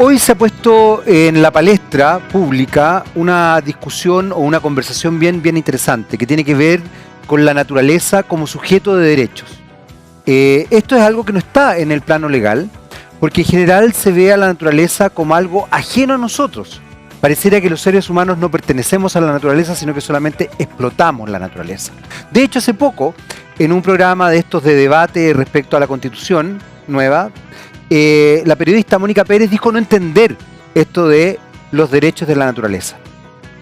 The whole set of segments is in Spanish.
Hoy se ha puesto en la palestra pública una discusión o una conversación bien interesante que tiene que ver con la naturaleza como sujeto de derechos. Esto es algo que no está en el plano legal, porque en general se ve a la naturaleza como algo ajeno a nosotros. Pareciera que los seres humanos no pertenecemos a la naturaleza, sino que solamente explotamos la naturaleza. De hecho, hace poco, en un programa de estos de debate respecto a la Constitución nueva, la periodista Mónica Pérez dijo no entender esto de los derechos de la naturaleza.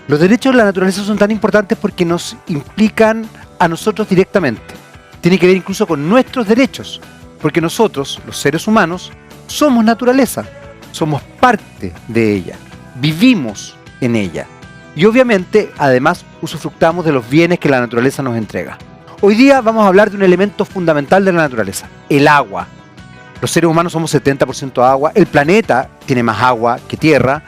Los derechos de la naturaleza son tan importantes porque nos implican a nosotros directamente. Tiene que ver incluso con nuestros derechos, porque nosotros, los seres humanos, somos naturaleza, somos parte de ella, vivimos en ella. Y obviamente, además, usufructamos de los bienes que la naturaleza nos entrega. Hoy día vamos a hablar de un elemento fundamental de la naturaleza, el agua. Los seres humanos somos 70% agua, el planeta tiene más agua que tierra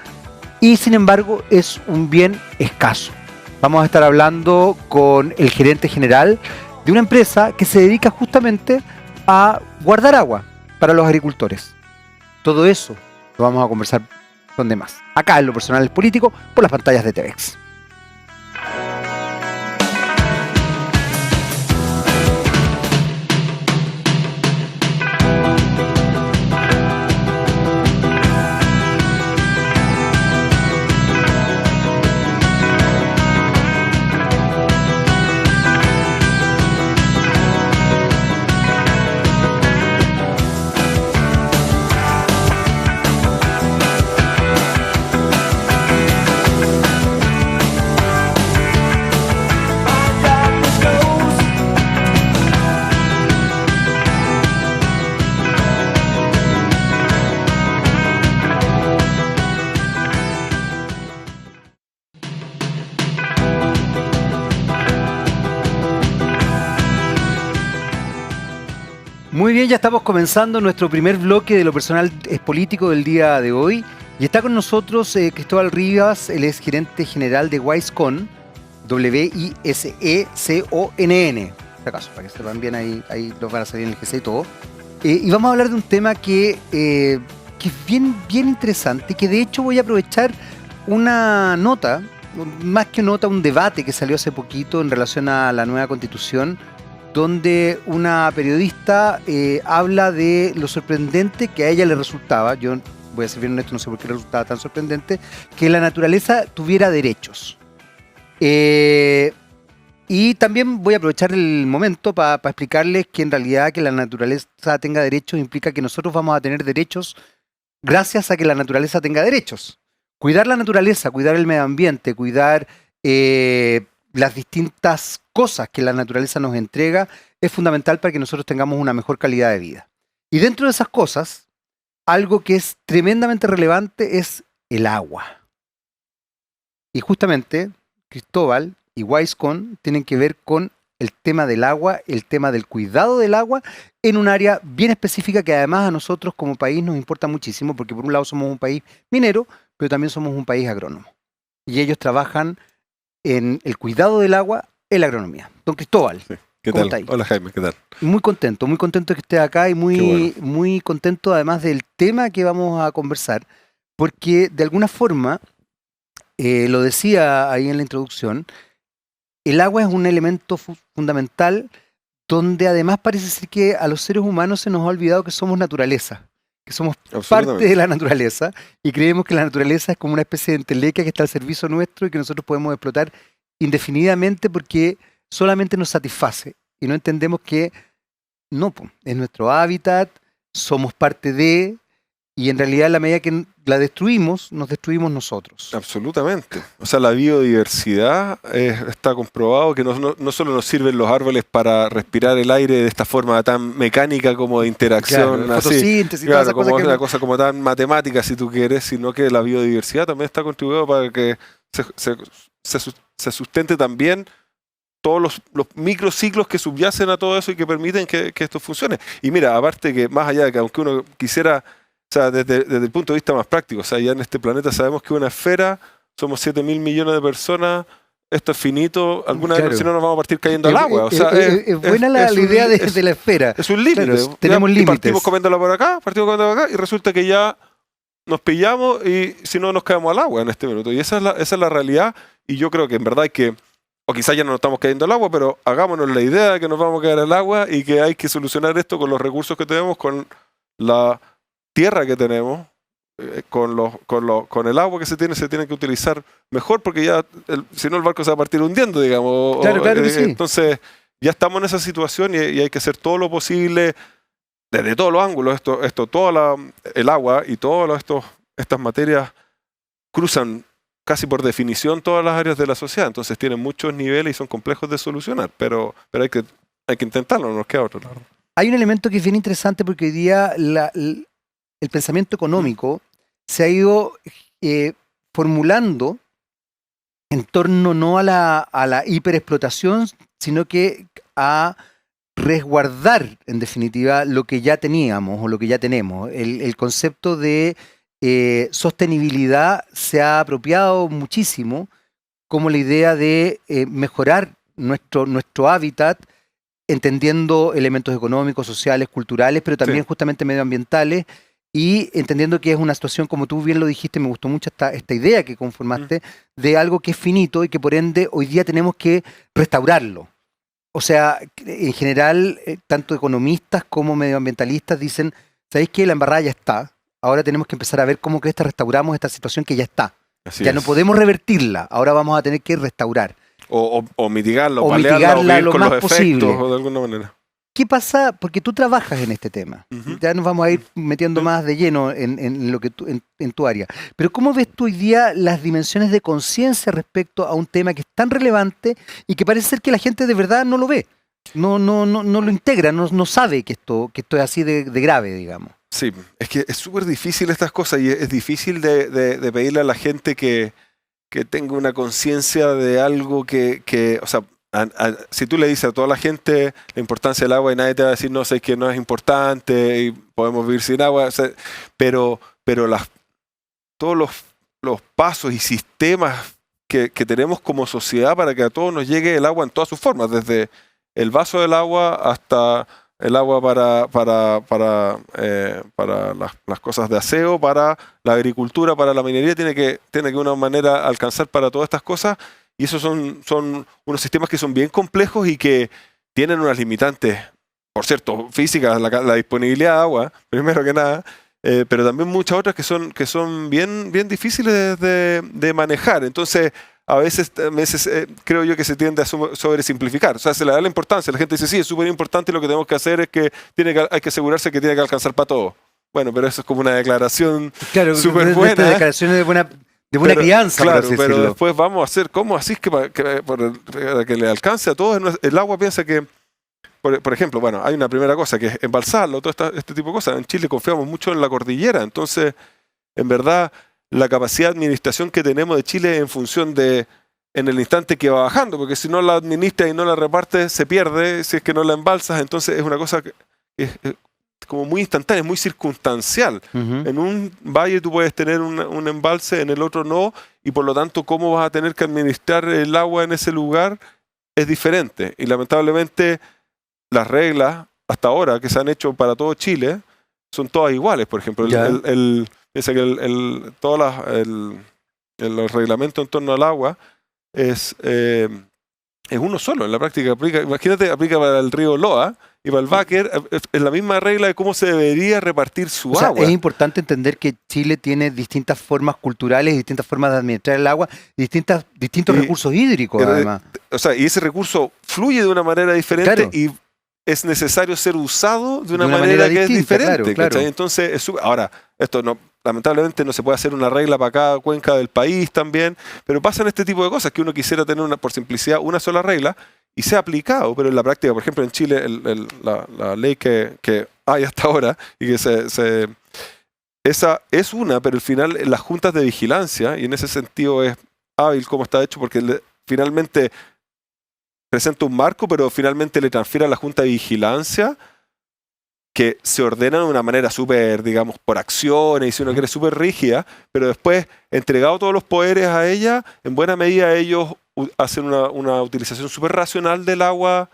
y sin embargo es un bien escaso. Vamos a estar hablando con el gerente general de una empresa que se dedica justamente a guardar agua para los agricultores. Todo eso lo vamos a conversar con demás. Acá en Lo Personal es Político, por las pantallas de TVX. Muy bien, ya estamos comenzando nuestro primer bloque de Lo Personal es Político del día de hoy. Y está con nosotros Cristóbal Rivas, él es gerente general de Wisecon, W-I-S-E-C-O-N-N, por acaso, para que sepan bien, ahí los van a salir en el GC y todo. Y vamos a hablar de un tema que es bien interesante, que de hecho voy a aprovechar una nota, más que nota, un debate que salió hace poquito en relación a la nueva Constitución, donde una periodista habla de lo sorprendente que a ella le resultaba, yo voy a ser bien honesto, no sé por qué le resultaba tan sorprendente, que la naturaleza tuviera derechos. Y también voy a aprovechar el momento para explicarles que en realidad que la naturaleza tenga derechos implica que nosotros vamos a tener derechos gracias a que la naturaleza tenga derechos. Cuidar la naturaleza, cuidar el medio ambiente, cuidar las distintas cosas que la naturaleza nos entrega es fundamental para que nosotros tengamos una mejor calidad de vida. Y dentro de esas cosas, algo que es tremendamente relevante es el agua. Y justamente Cristóbal y Wisecon tienen que ver con el tema del agua, el tema del cuidado del agua en un área bien específica que además a nosotros como país nos importa muchísimo porque por un lado somos un país minero, pero también somos un país agrónomo. Y ellos trabajan en el cuidado del agua en la agronomía. Don Cristóbal, sí. ¿Qué ¿cómo tal? está ahí? Hola Jaime, ¿qué tal? Muy contento de que esté acá y muy contento además del tema que vamos a conversar, porque de alguna forma, lo decía ahí en la introducción, el agua es un elemento fundamental donde además parece ser que a los seres humanos se nos ha olvidado que somos naturaleza, que somos parte de la naturaleza y creemos que la naturaleza es como una especie de entelequia que está al servicio nuestro y que nosotros podemos explotar indefinidamente porque solamente nos satisface y no entendemos que no, es nuestro hábitat, somos parte de, y en realidad en la medida que la destruimos, nos destruimos nosotros. Absolutamente. O sea, la biodiversidad está comprobado que no solo nos sirven los árboles para respirar el aire de esta forma tan mecánica como de interacción, claro, fotosíntesis, claro, todas como esas una cosa como tan matemática si tú quieres, sino que la biodiversidad también está contribuyendo para que se sustente también todos los microciclos que subyacen a todo eso y que permiten que esto funcione. Y mira, aparte que más allá de que aunque uno quisiera, o sea, desde el punto de vista más práctico, o sea, ya en este planeta sabemos que una esfera, somos 7.000 millones de personas, esto es finito, alguna vez si no nos vamos a partir cayendo al agua. O sea, es buena la idea de la esfera. Es un límite. Claro, tenemos límites. Partimos comiéndola por acá y resulta que ya nos pillamos y si no nos caemos al agua en este minuto. Y esa es la realidad. Y yo creo que en verdad hay que, o quizás ya no nos estamos cayendo al agua, pero hagámonos la idea de que nos vamos a caer al agua y que hay que solucionar esto con los recursos que tenemos, con la tierra que tenemos, con el agua que se tiene que utilizar mejor, porque ya, si no, el barco se va a partir hundiendo, digamos. Claro que sí. Entonces, ya estamos en esa situación y hay que hacer todo lo posible, desde todos los ángulos. El agua y todas estas materias cruzan casi por definición todas las áreas de la sociedad, entonces tienen muchos niveles y son complejos de solucionar, pero hay que intentarlo, no nos queda otro lado. Hay un elemento que es bien interesante porque hoy día el pensamiento económico se ha ido formulando en torno no a la hiperexplotación, sino que a resguardar, en definitiva, lo que ya teníamos o lo que ya tenemos. El concepto de sostenibilidad se ha apropiado muchísimo como la idea de mejorar nuestro hábitat, entendiendo elementos económicos, sociales, culturales, pero también justamente medioambientales, y entendiendo que es una situación, como tú bien lo dijiste, me gustó mucho esta idea que conformaste, de algo que es finito y que por ende hoy día tenemos que restaurarlo. O sea, en general, tanto economistas como medioambientalistas dicen, ¿sabéis qué? La embarrada ya está. Ahora tenemos que empezar a ver cómo restauramos esta situación que ya está. Ya no podemos revertirla, ahora vamos a tener que restaurar. O mitigarla, o mitigarla, mitigarla o lo con más los posible. efectos, o de alguna manera. ¿Qué pasa? Porque tú trabajas en este tema. Ya nos vamos a ir metiendo más de lleno en tu área. Pero ¿cómo ves tú hoy día las dimensiones de conciencia respecto a un tema que es tan relevante y que parece ser que la gente de verdad no lo ve? No lo integra, no sabe que esto es así de grave, digamos. Sí, es que es súper difícil estas cosas y es difícil de pedirle a la gente que tenga una conciencia de algo o sea, si tú le dices a toda la gente la importancia del agua y nadie te va a decir, no, sé que no es importante y podemos vivir sin agua, o sea, pero todos los pasos y sistemas que tenemos como sociedad para que a todos nos llegue el agua en todas sus formas, desde el vaso del agua hasta el agua para las cosas de aseo, para la agricultura, para la minería, tiene que de una manera alcanzar para todas estas cosas. Y esos son unos sistemas que son bien complejos y que tienen unas limitantes, por cierto, físicas, la disponibilidad de agua, primero que nada, pero también muchas otras que son bien difíciles de manejar. Entonces, a veces creo yo que se tiende a sobresimplificar. O sea, se le da la importancia. La gente dice, sí, es súper importante y lo que tenemos que hacer es que hay que asegurarse que tiene que alcanzar para todo. Bueno, pero eso es como una declaración súper buena. Declaraciones de buena crianza, claro, por así pero decirlo. después vamos a hacer, ¿cómo así es para que le alcance a todos? El agua piensa que, por ejemplo, bueno, hay una primera cosa que es embalsarlo, todo este tipo de cosas. En Chile confiamos mucho en la cordillera, entonces, en verdad, la capacidad de administración que tenemos de Chile en función en el instante que va bajando, porque si no la administras y no la repartes, se pierde, si es que no la embalsas, entonces es una cosa que es como muy instantánea, muy circunstancial. En un valle tú puedes tener un embalse, en el otro no, y por lo tanto cómo vas a tener que administrar el agua en ese lugar es diferente. Y lamentablemente las reglas hasta ahora que se han hecho para todo Chile son todas iguales. Por ejemplo, piensa que el reglamento en torno al agua es uno solo, en la práctica imagínate, aplica para el río Loa y para el Báquer, es la misma regla de cómo se debería repartir su agua. Es importante entender que Chile tiene distintas formas culturales, distintas formas de administrar el agua, distintos recursos hídricos, además. O sea, y ese recurso fluye de una manera diferente, claro. Y es necesario ser usado de una manera que distinta, es diferente. Claro. Entonces, ahora, esto lamentablemente no se puede hacer una regla para cada cuenca del país también, pero pasan este tipo de cosas que uno quisiera tener por simplicidad una sola regla y sea aplicado, pero en la práctica, por ejemplo, en Chile la ley que hay hasta ahora y que esa es pero al final las juntas de vigilancia, y en ese sentido es hábil como está hecho porque finalmente presenta un marco, pero finalmente le transfiere a la junta de vigilancia que se ordena de una manera súper, digamos, por acciones, y si uno quiere, súper rígida, pero después, entregado todos los poderes a ella, en buena medida ellos hacen una utilización súper racional del agua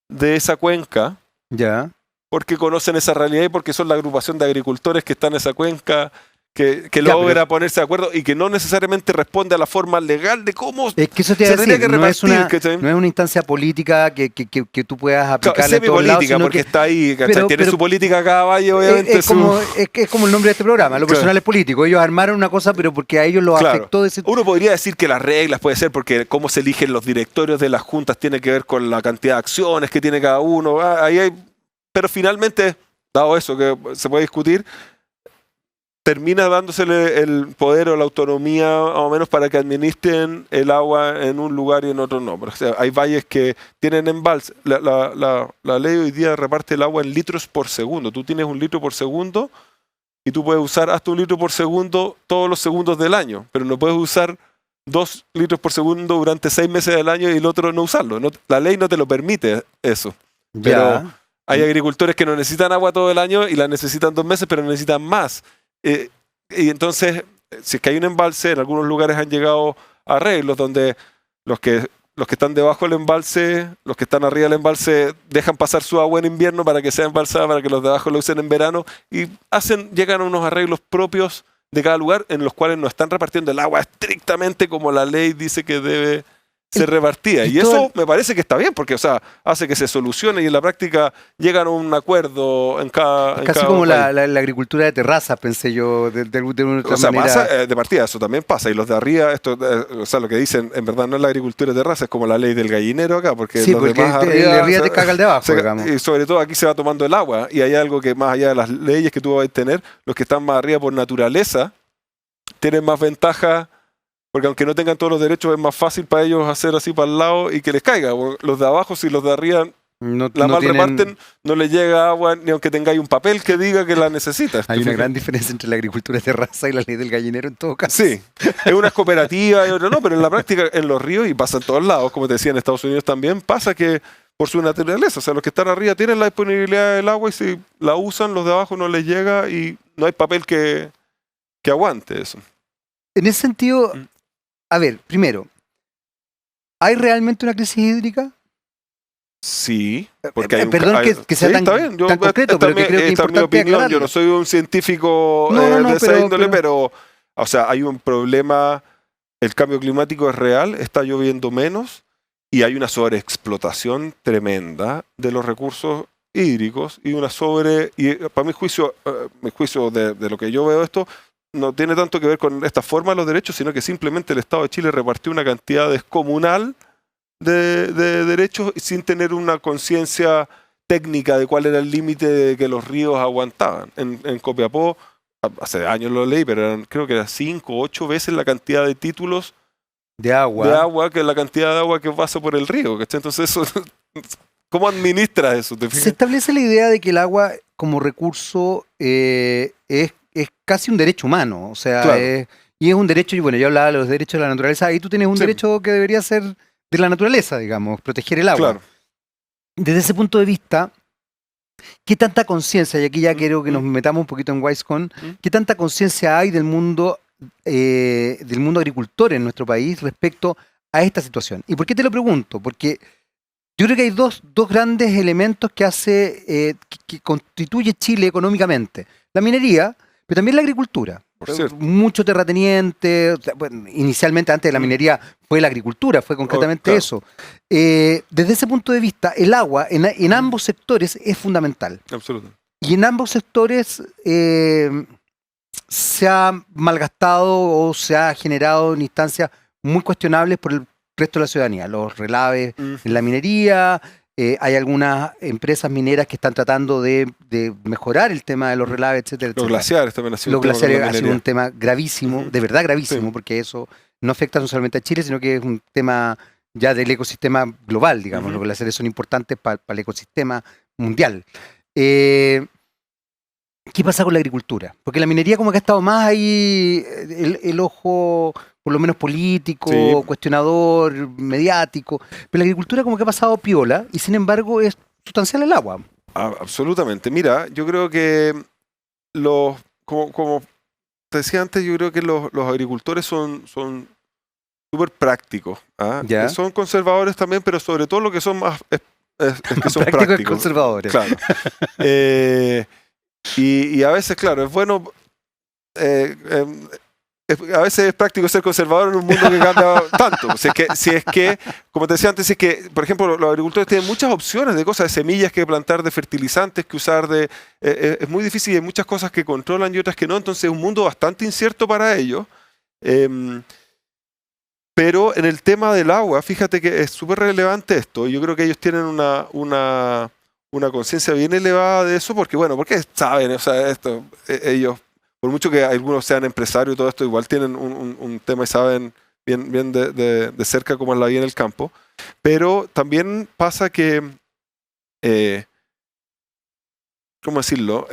de esa cuenca, ya, porque conocen esa realidad y porque son la agrupación de agricultores que están en esa cuenca, que logra ponerse de acuerdo y que no necesariamente responde a la forma legal de cómo es que eso te se iba a tendría decir, que no es repartir. no es una instancia política que tú puedas Claro, aplicarla en todos lados, semipolítica, sino porque que está ahí, ¿cachai? Tiene pero su política cada valle, obviamente. es como el nombre de este programa, lo Claro. personal es político. Ellos armaron una cosa, pero porque a ellos los Claro. afectó ese... Uno podría decir que las reglas puede ser porque cómo se eligen los directorios de las juntas tiene que ver con la cantidad de acciones que tiene cada uno. Ahí hay, pero finalmente, dado eso que se puede discutir, termina dándosele el poder o la autonomía más o menos para que administren el agua en un lugar y en otro no. O sea, hay valles que tienen embalse. La ley hoy día reparte el agua en litros por segundo. Tú tienes 1 litro por segundo y tú puedes usar hasta 1 litro por segundo todos los segundos del año, pero no puedes usar 2 litros por segundo durante 6 meses del año y el otro no usarlo. La ley no te lo permite eso. Pero Ya. hay agricultores que no necesitan agua todo el año y la necesitan 2 meses, pero necesitan más. Y entonces, si es que hay un embalse, en algunos lugares han llegado a arreglos donde los que están debajo del embalse, los que están arriba del embalse, dejan pasar su agua en invierno para que sea embalsada, para que los de abajo lo usen en verano, y llegan a unos arreglos propios de cada lugar en los cuales no están repartiendo el agua estrictamente como la ley dice que debe ser repartida. Y eso me parece que está bien, porque, o sea, hace que se solucione y en la práctica llegan a un acuerdo en cada... Casi como la agricultura de terrazas, pensé yo, de una otra o sea, manera. pasa, de partida eso también pasa. Y los de arriba, o sea, lo que dicen, en verdad no es la agricultura de terrazas, es como la ley del gallinero acá, porque Sí, los porque demás el de arriba se- te caga el de abajo, se- digamos. y sobre todo aquí se va tomando el agua. Y hay algo que más allá de las leyes que tú vas a tener, los que están más arriba por naturaleza, tienen más ventaja. Porque aunque no tengan todos los derechos, es más fácil para ellos hacer así para el lado y que les caiga. Los de abajo, si los de arriba No, la no mal tienen- reparten, no les llega agua ni aunque tengáis un papel que diga que la necesitas. Hay ¿Te una fijas? gran diferencia entre la agricultura de terraza y la ley del gallinero en todo caso. Sí, es una cooperativa y otra no, pero en la práctica en los ríos y pasa en todos lados, como te decía en Estados Unidos también, pasa que por su naturaleza, o sea, los que están arriba tienen la disponibilidad del agua y si la usan, los de abajo no les llega y no hay papel que aguante eso. En ese sentido, Mm. a ver, primero, ¿hay realmente una crisis hídrica? Sí, porque hay un perdón que sea sí, tan- está bien. tan concreto, pero que creo que es esta es mi importante opinión. aclararlo. Yo no soy un científico No, de esa pero- índole, pero, o sea, hay un problema. El cambio climático es real, está lloviendo menos y hay una sobreexplotación tremenda de los recursos hídricos y para mi juicio de lo que yo veo esto, no tiene tanto que ver con esta forma de los derechos, sino que simplemente el Estado de Chile repartió una cantidad descomunal de derechos sin tener una conciencia técnica de cuál era el límite de que los ríos aguantaban. En Copiapó, hace años lo leí, pero creo que era 5 o 8 veces la cantidad de títulos De agua. de agua que la cantidad de agua que pasa por el río. ¿Cachai? Entonces, eso, ¿cómo administras eso? ¿Te Se fijas? establece la idea de que el agua como recurso es casi un derecho humano. O sea, Claro. y es un derecho, y bueno, yo hablaba de los derechos de la naturaleza, ahí tú tienes un Sí. derecho que debería ser de la naturaleza, digamos, proteger el agua. Claro. Desde ese punto de vista, ¿qué tanta conciencia, y aquí ya quiero que nos metamos un poquito en WiseCon, qué tanta conciencia hay del mundo agricultor en nuestro país respecto a esta situación? ¿Y por qué te lo pregunto? Porque yo creo que hay dos grandes elementos que constituye Chile económicamente. La minería, pero también la agricultura. Por cierto. Mucho terrateniente, o sea, bueno, inicialmente antes de la minería fue la agricultura, fue concretamente claro. eso. Desde ese punto de vista, el agua en ambos sectores es fundamental. Absolutamente. Y en ambos sectores se ha malgastado o se ha generado en instancias muy cuestionables por el resto de la ciudadanía. Los relaves en la minería, hay algunas empresas mineras que están tratando de mejorar el tema de los relaves, etcétera, Los etcétera. glaciares también ha sido Los un tema con glaciares la ha sido minería. un tema gravísimo, de verdad gravísimo, Sí. porque eso no afecta no solamente a Chile, sino que es un tema ya del ecosistema global, digamos. Ujú. Los glaciares son importantes para el ecosistema mundial. ¿Qué pasa con la agricultura? Porque la minería como que ha estado más ahí, el ojo por lo menos político, Sí. cuestionador, mediático, pero la agricultura como que ha pasado piola y sin embargo es sustancial el agua. Absolutamente. Mira, yo creo que como te decía antes, yo creo que los agricultores son súper prácticos. ¿Ah? Ya. Son conservadores también, pero sobre todo lo que son más es que son Prácticos y prácticos. conservadores. Claro. Y a veces, claro, es bueno a veces es práctico ser conservador en un mundo que cambia tanto. Si es que, como te decía antes, si es que, por ejemplo, los agricultores tienen muchas opciones de cosas, de semillas que plantar, de fertilizantes que usar, es muy difícil y hay muchas cosas que controlan y otras que no, entonces es un mundo bastante incierto para ellos. Pero en el tema del agua, fíjate que es súper relevante esto. Yo creo que ellos tienen una conciencia bien elevada de eso, porque porque saben, o sea, ellos, por mucho que algunos sean empresarios y todo esto, igual tienen un tema y saben bien de cerca cómo es la vida en el campo. Pero también pasa que, ¿cómo decirlo?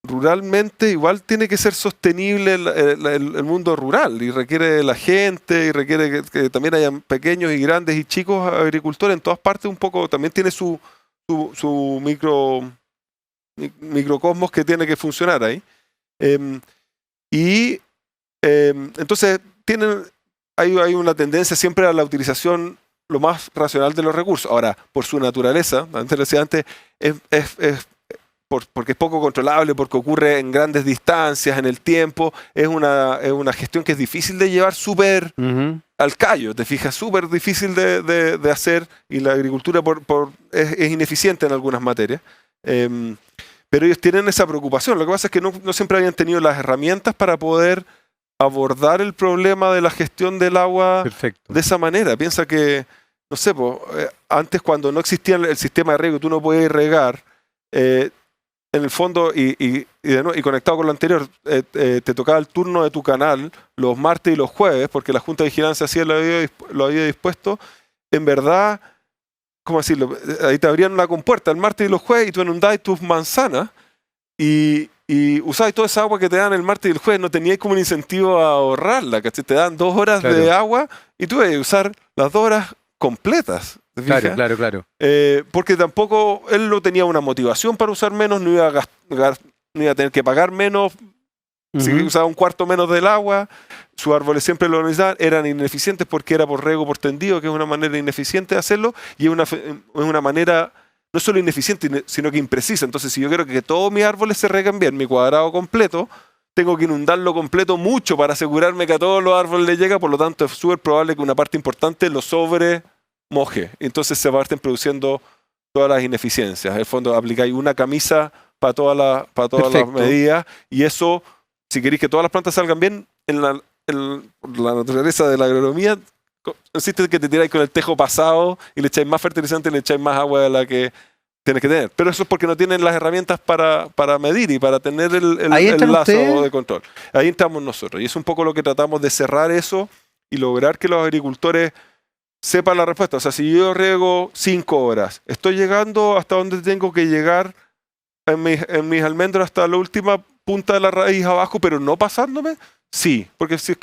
Ruralmente igual tiene que ser sostenible el mundo rural y requiere de la gente y requiere que también hayan pequeños y grandes y chicos agricultores en todas partes un poco, también tiene su microcosmos que tiene que funcionar ahí. Entonces hay una tendencia siempre a la utilización lo más racional de los recursos. Ahora, por su naturaleza, antes lo decía antes, porque es poco controlable, porque ocurre en grandes distancias, en el tiempo, es una gestión que es difícil de llevar súper al callo, te fijas, súper difícil de hacer y la agricultura es ineficiente en algunas materias. Pero ellos tienen esa preocupación. Lo que pasa es que no siempre habían tenido las herramientas para poder abordar el problema de la gestión del agua de esa manera. Piensa que, no sé, antes cuando no existía el sistema de riego, tú no podías regar, en el fondo, y conectado con lo anterior, te tocaba el turno de tu canal los martes y los jueves, porque la Junta de Vigilancia así lo había dispuesto. En verdad, ¿cómo decirlo? Ahí te abrían una compuerta el martes y los jueves y tú inundabas tus manzanas y usabas toda esa agua que te dan el martes y el jueves. No tenías como un incentivo a ahorrarla, ¿cachai? Te dan 2 horas de agua y tú debes usar las 2 horas completas. Claro. Porque tampoco él no tenía una motivación para usar menos, no iba a tener que pagar menos, si usaba un cuarto menos del agua, sus árboles siempre lo necesitaban, eran ineficientes porque era por riego por tendido, que es una manera ineficiente de hacerlo, y es una manera no solo ineficiente, sino que imprecisa. Entonces, si yo quiero que todos mis árboles se reguen bien, mi cuadrado completo, tengo que inundarlo completo mucho para asegurarme que a todos los árboles les llega, por lo tanto es súper probable que una parte importante lo moje. Entonces se parten produciendo todas las ineficiencias. En el fondo aplicáis una camisa para todas las medidas y eso, si queréis que todas las plantas salgan bien, en la naturaleza de la agronomía, consiste en que te tiráis con el tejo pasado y le echáis más fertilizante y le echáis más agua de la que tienes que tener. Pero eso es porque no tienen las herramientas para medir y para tener el lazo de control. Ahí estamos nosotros. Y es un poco lo que tratamos de cerrar eso y lograr que los agricultores sepan la respuesta. O sea, si yo riego 5 horas, ¿estoy llegando hasta donde tengo que llegar en mis almendros hasta la última punta de la raíz abajo, pero no pasándome? Sí, porque si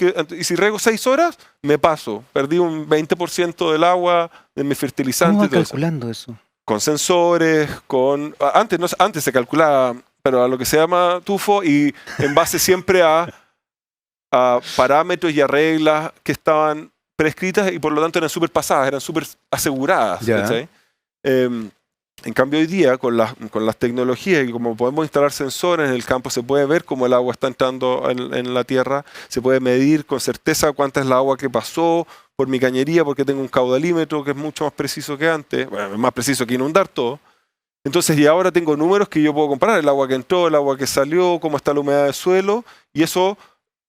riego 6 horas, me paso. Perdí un 20% del agua, de mi fertilizante. ¿Cómo va calculando eso? Con sensores, antes se calculaba, pero a lo que se llama tufo y en base siempre a parámetros y a reglas que estaban prescritas y por lo tanto eran súper pasadas, eran súper aseguradas. En cambio hoy día con las tecnologías y como podemos instalar sensores en el campo, se puede ver cómo el agua está entrando en la tierra, se puede medir con certeza cuánta es la agua que pasó por mi cañería porque tengo un caudalímetro que es mucho más preciso que antes, bueno, es más preciso que inundar todo. Entonces y ahora tengo números que yo puedo comparar, el agua que entró, el agua que salió, cómo está la humedad del suelo y eso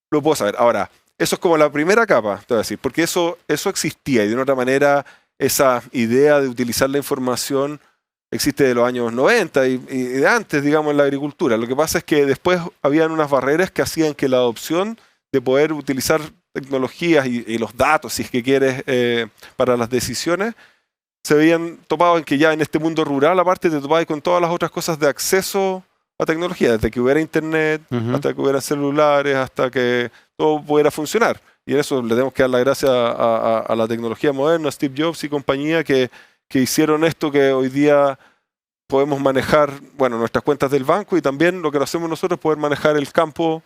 lo puedo saber. Ahora, eso es como la primera capa, te voy a decir, porque eso existía y de una otra manera esa idea de utilizar la información existe de los años 90 y de antes, digamos, en la agricultura. Lo que pasa es que después habían unas barreras que hacían que la adopción de poder utilizar tecnologías y los datos, si es que quieres, para las decisiones, se habían topado en que ya en este mundo rural, aparte, te topabas con todas las otras cosas de acceso a tecnología, desde que hubiera internet, hasta que hubiera celulares, hasta que todo pudiera funcionar. Y en eso le tenemos que dar las gracias a la tecnología moderna, a Steve Jobs y compañía, que hicieron esto que hoy día podemos manejar, bueno, nuestras cuentas del banco y también lo que lo hacemos nosotros es poder manejar el campo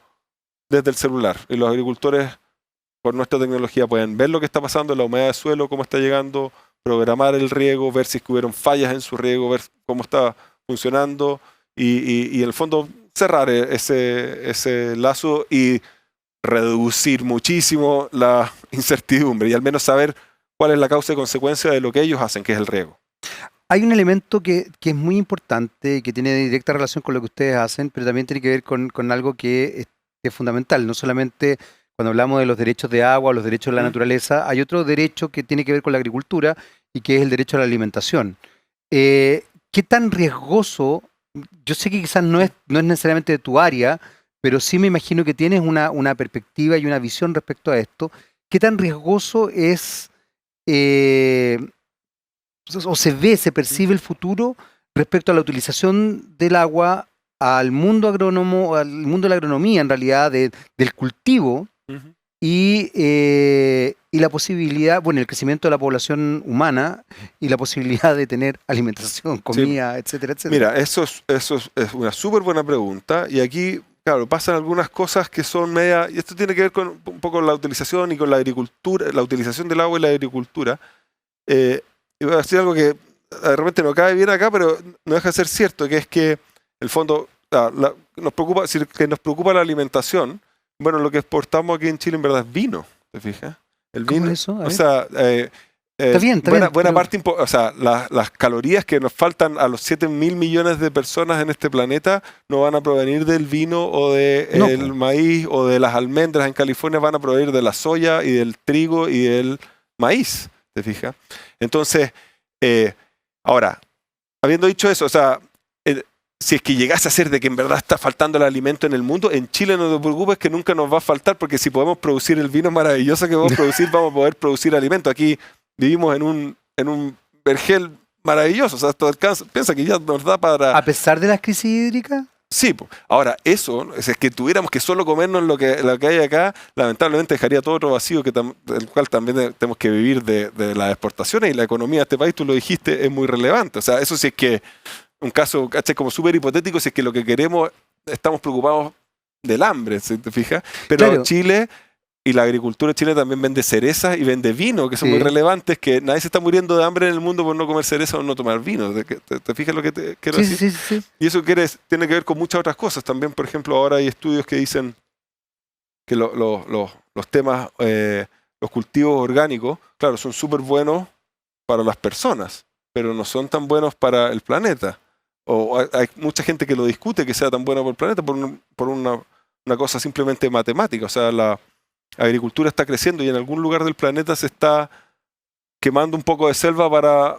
desde el celular. Y los agricultores, por nuestra tecnología, pueden ver lo que está pasando en la humedad del suelo, cómo está llegando, programar el riego, ver si hubieron fallas en su riego, ver cómo está funcionando y en el fondo cerrar ese lazo y reducir muchísimo la incertidumbre y al menos saber cuál es la causa y consecuencia de lo que ellos hacen, que es el riego. Hay un elemento que es muy importante, que tiene directa relación con lo que ustedes hacen, pero también tiene que ver con algo que es fundamental. No solamente cuando hablamos de los derechos de agua o los derechos de la naturaleza, hay otro derecho que tiene que ver con la agricultura y que es el derecho a la alimentación. ¿Qué tan riesgoso? Yo sé que quizás no es necesariamente de tu área, pero sí me imagino que tienes una perspectiva y una visión respecto a esto. ¿Qué tan riesgoso es, o se percibe el futuro respecto a la utilización del agua al mundo agrónomo, al mundo de la agronomía en realidad, del cultivo y la posibilidad, bueno, el crecimiento de la población humana y la posibilidad de tener alimentación, comida, etcétera, etcétera? Mira, eso es una súper buena pregunta y aquí, claro, pasan algunas cosas que son media, y esto tiene que ver con un poco la utilización y con la agricultura, la utilización del agua y la agricultura. Y voy a decir algo que de repente no cae bien acá, pero no deja de ser cierto, que es que en el fondo nos preocupa la alimentación. Bueno, lo que exportamos aquí en Chile en verdad es vino, ¿te fijas? El ¿Cómo vino, es eso? A o ver. sea, Está bien, buena pero- parte, o sea, las calorías que nos faltan a los 7.000 millones de personas en este planeta no van a provenir del vino o No, del po. maíz o de las almendras en California, van a provenir de la soya y del trigo y del maíz, ¿te fijas? Entonces, ahora, habiendo dicho eso, o sea, si es que llegase a ser de que en verdad está faltando el alimento en el mundo, en Chile no te preocupes que nunca nos va a faltar, porque si podemos producir el vino maravilloso que podemos producir, vamos a poder producir alimento. Aquí vivimos en un vergel maravilloso, o sea, esto alcanza, piensa que ya nos da para... A pesar de las crisis hídricas, Sí, po. Ahora, eso, si es que tuviéramos que solo comernos lo que hay acá, lamentablemente dejaría todo otro vacío del cual también tenemos que vivir de las exportaciones, y la economía de este país, tú lo dijiste, es muy relevante. O sea, eso sí es que un caso, ¿cachai? Como súper hipotético, si es que lo que queremos, estamos preocupados del hambre, ¿se te fijas? Pero claro. Chile y la agricultura de Chile también vende cerezas y vende vino, que son muy Sí. relevantes, que nadie se está muriendo de hambre en el mundo por no comer cereza o no tomar vino. ¿Te fijas lo que te quiero Sí, decir? sí, sí, sí. Y eso tiene que ver con muchas otras cosas. También, por ejemplo, ahora hay estudios que dicen que los temas, los cultivos orgánicos, claro, son súper buenos para las personas, pero no son tan buenos para el planeta. O hay mucha gente que lo discute que sea tan bueno para el planeta por una cosa simplemente matemática. O sea, la agricultura está creciendo y en algún lugar del planeta se está quemando un poco de selva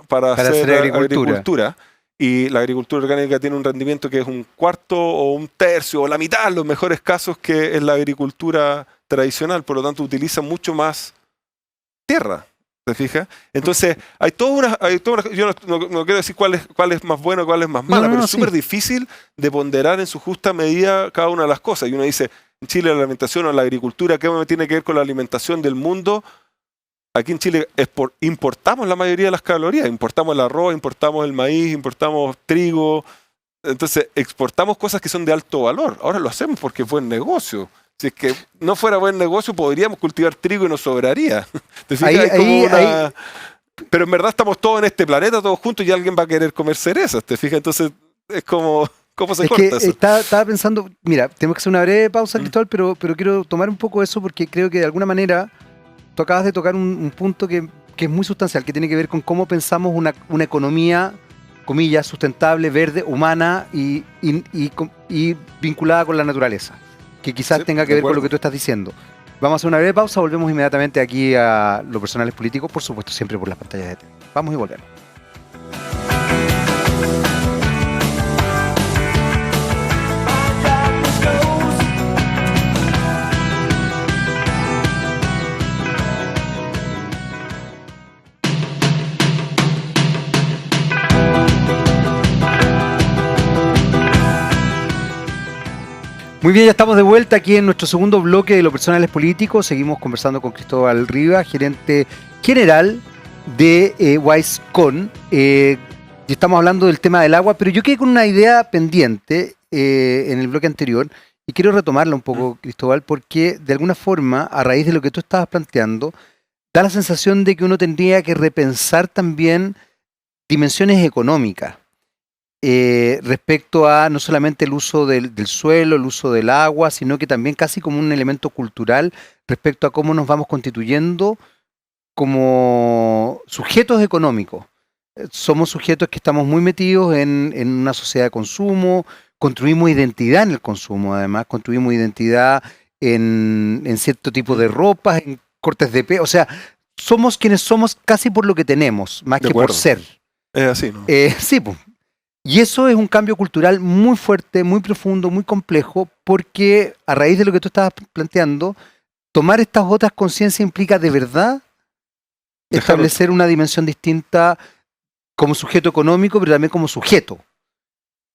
para hacer agricultura. Y la agricultura orgánica tiene un rendimiento que es un cuarto o un tercio o la mitad en los mejores casos que es la agricultura tradicional. Por lo tanto, utiliza mucho más tierra. ¿Te fijas? Entonces, hay toda una yo no quiero decir cuál es más bueno, cuál es más mala, pero es súper difícil de ponderar en su justa medida cada una de las cosas. Y uno dice, en Chile la alimentación o la agricultura, ¿qué tiene que ver con la alimentación del mundo? Aquí en Chile importamos la mayoría de las calorías, importamos el arroz, importamos el maíz, importamos trigo, entonces exportamos cosas que son de alto valor. Ahora lo hacemos porque es buen negocio. Si es que no fuera buen negocio, podríamos cultivar trigo y nos sobraría. ¿Te fijas? Pero en verdad estamos todos en este planeta, todos juntos, y alguien va a querer comer cerezas, ¿te fijas? Entonces es como... ¿Cómo se corta eso? Estaba pensando, mira, tenemos que hacer una breve pausa, Cristóbal, pero quiero tomar un poco eso porque creo que de alguna manera tú acabas de tocar un punto que es muy sustancial, que tiene que ver con cómo pensamos una economía, comillas, sustentable, verde, humana y vinculada con la naturaleza, que quizás tenga que ver con lo que tú estás diciendo. Vamos a hacer una breve pausa, volvemos inmediatamente aquí a Los Personales Políticos, por supuesto siempre por las pantallas de TV. Vamos y volvemos. Muy bien, ya estamos de vuelta aquí en nuestro segundo bloque de Los Personales Políticos. Seguimos conversando con Cristóbal Rivas, gerente general de WiseCon. Y estamos hablando del tema del agua, pero yo quedé con una idea pendiente en el bloque anterior y quiero retomarla un poco, Cristóbal, porque de alguna forma, a raíz de lo que tú estabas planteando, da la sensación de que uno tendría que repensar también dimensiones económicas. respecto a no solamente el uso del suelo, el uso del agua, sino que también casi como un elemento cultural respecto a cómo nos vamos constituyendo como sujetos económicos. Somos sujetos que estamos muy metidos en una sociedad de consumo, construimos identidad en el consumo, además, construimos identidad en cierto tipo de ropas, en cortes de pelo, o sea, somos quienes somos casi por lo que tenemos, más De que por acuerdo. ser. Es así, ¿no? Sí, pues. Y eso es un cambio cultural muy fuerte, muy profundo, muy complejo, porque a raíz de lo que tú estabas planteando, tomar estas otras conciencias implica de verdad Dejarlo. establecer una dimensión distinta como sujeto económico, pero también como sujeto.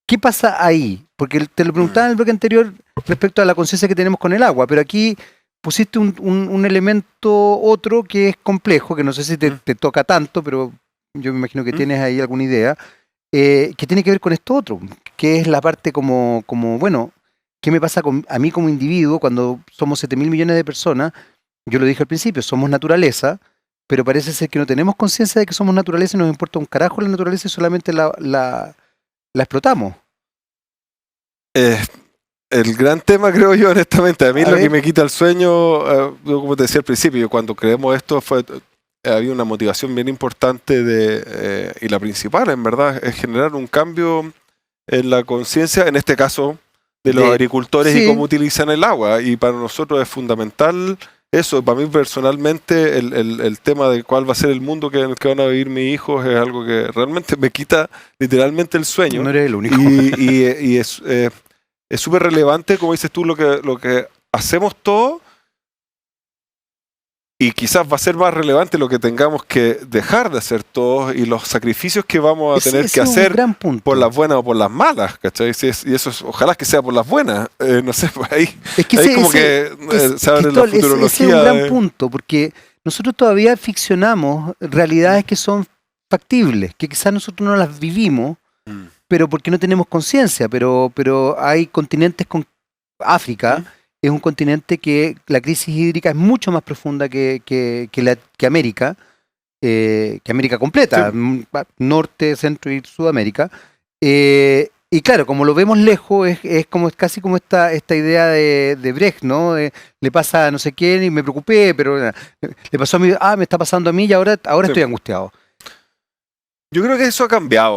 ¿Qué pasa ahí? Porque te lo preguntaba en el bloque anterior respecto a la conciencia que tenemos con el agua, pero aquí pusiste un elemento otro que es complejo, que no sé si te toca tanto, pero yo me imagino que tienes ahí alguna idea, que tiene que ver con esto otro, que es la parte como bueno, ¿qué me pasa a mí como individuo cuando somos 7.000 millones de personas? Yo lo dije al principio, somos naturaleza, pero parece ser que no tenemos conciencia de que somos naturaleza y nos importa un carajo la naturaleza y solamente la explotamos. El gran tema, creo yo, honestamente, a mí A lo que ver. me quita el sueño, yo como te decía al principio, yo cuando creemos esto había una motivación bien importante y la principal, en verdad, es generar un cambio en la conciencia, en este caso, de los agricultores y Sí, cómo utilizan el agua. Y para nosotros es fundamental eso. Para mí personalmente, el tema de cuál va a ser el mundo en el que van a vivir mis hijos es algo que realmente me quita literalmente el sueño. no eres el único. Y es súper relevante, como dices tú, lo que hacemos todos, y quizás va a ser más relevante lo que tengamos que dejar de hacer todos y los sacrificios que vamos a tener que Ese es un hacer gran punto. por las buenas o por las malas, ¿cachai? Y eso ojalá que sea por las buenas, no sé, pues ahí, Es que ahí como que se abre la Cristóbal, ese es un futurología. gran punto, porque nosotros todavía ficcionamos realidades que son factibles, que quizás nosotros no las vivimos, pero porque no tenemos conciencia, pero hay continentes con África, es un continente que la crisis hídrica es mucho más profunda que América, que América completa, Sí. Norte, Centro y Sudamérica. Y claro, como lo vemos lejos, es casi como esta idea de Brecht, ¿no? Le pasa a no sé quién y me preocupé, pero le pasó a mí, me está pasando a mí y ahora Sí. estoy angustiado. Yo creo que eso ha cambiado,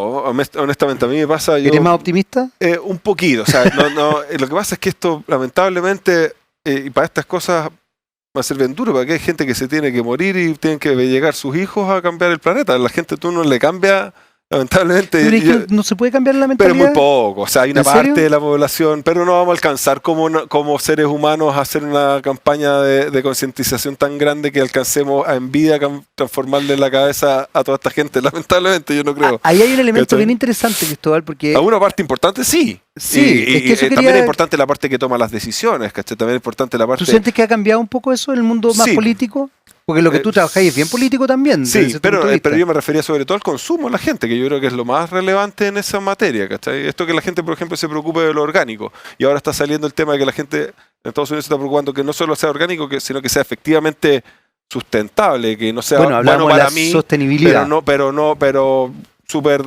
honestamente. A mí me pasa. ¿Eres más optimista? Un poquito, o sea, lo que pasa es que esto, lamentablemente, y para estas cosas va a ser bien duro, porque hay gente que se tiene que morir y tienen que llegar sus hijos a cambiar el planeta. La gente tú no le cambia, lamentablemente. Pero es que no se puede cambiar la Pero mentalidad. muy poco, o sea, hay una ¿En serio? parte de la población, pero no vamos a alcanzar como seres humanos a hacer una campaña de concientización tan grande que alcancemos en vida transformarle la cabeza a toda esta gente. Lamentablemente, yo no creo. Ahí hay un elemento ¿Cachai? bien interesante, Cristóbal, porque A una parte importante sí. sí, es que eso También es quería... importante la parte que toma las decisiones, ¿cachai? También es importante la parte... ¿Tú sientes que ha cambiado un poco eso en el mundo más Sí. político? Porque lo que tú trabajáis es bien político también. desde Sí, ese punto de pero vista. yo me refería sobre todo al consumo de la gente, que yo creo que es lo más relevante en esa materia, ¿cachai? Esto que la gente, por ejemplo, se preocupe de lo orgánico. Y ahora está saliendo el tema de que la gente en Estados Unidos se está preocupando que no solo sea orgánico, sino que sea efectivamente sustentable, que no sea Bueno, hablamos bueno de para la mí, sostenibilidad. pero súper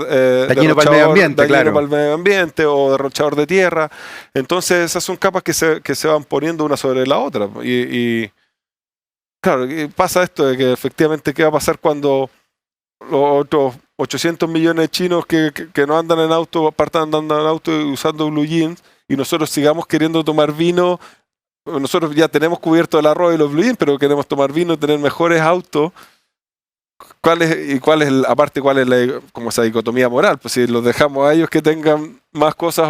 Dañino para el medio ambiente, dañino claro. para el medio ambiente o derrochador de tierra. Entonces esas son capas que se van poniendo una sobre la otra. Y claro, y pasa esto de que efectivamente qué va a pasar cuando los otros 800 millones de chinos que no andan en auto, partan andando en auto y usando blue jeans, y nosotros sigamos queriendo tomar vino. Nosotros ya tenemos cubierto el arroz y los blue jeans, pero queremos tomar vino, tener mejores autos. ¿Cuál es como esa dicotomía moral? Pues si los dejamos a ellos que tengan más cosas